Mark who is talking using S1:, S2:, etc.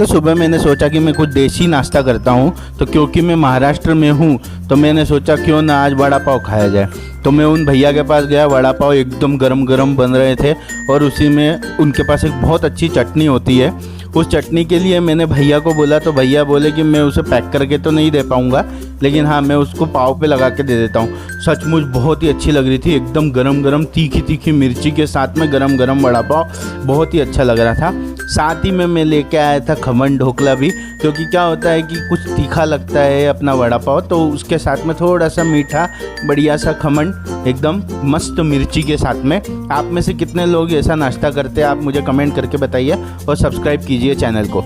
S1: तो सुबह मैंने सोचा कि मैं कुछ देसी नाश्ता करता हूँ, तो क्योंकि मैं महाराष्ट्र में हूँ तो मैंने सोचा क्यों ना आज वड़ा पाव खाया जाए। तो मैं उन भैया के पास गया, वड़ा पाव एकदम गरम गरम बन रहे थे और उसी में उनके पास एक बहुत अच्छी चटनी होती है। उस चटनी के लिए मैंने भैया को बोला तो भैया बोले कि मैं उसे पैक करके तो नहीं दे पाऊँगा, लेकिन हाँ मैं उसको पाव पे लगा के दे देता हूँ। सचमुच बहुत ही अच्छी लग रही थी, एकदम गरम गरम तीखी तीखी मिर्ची के साथ में गरम गरम वड़ा पाव, बहुत ही अच्छा लग रहा था। साथ ही में मैं लेके आया था खमन ढोकला भी, क्योंकि क्या होता है कि कुछ तीखा लगता है अपना वड़ा पाव, तो उसके साथ में थोड़ा सा मीठा बढ़िया सा खमन एकदम मस्त मिर्ची के साथ में। आप में से कितने लोग ऐसा नाश्ता करते हैं आप मुझे कमेंट करके बताइए और सब्सक्राइब कीजिए चैनल को।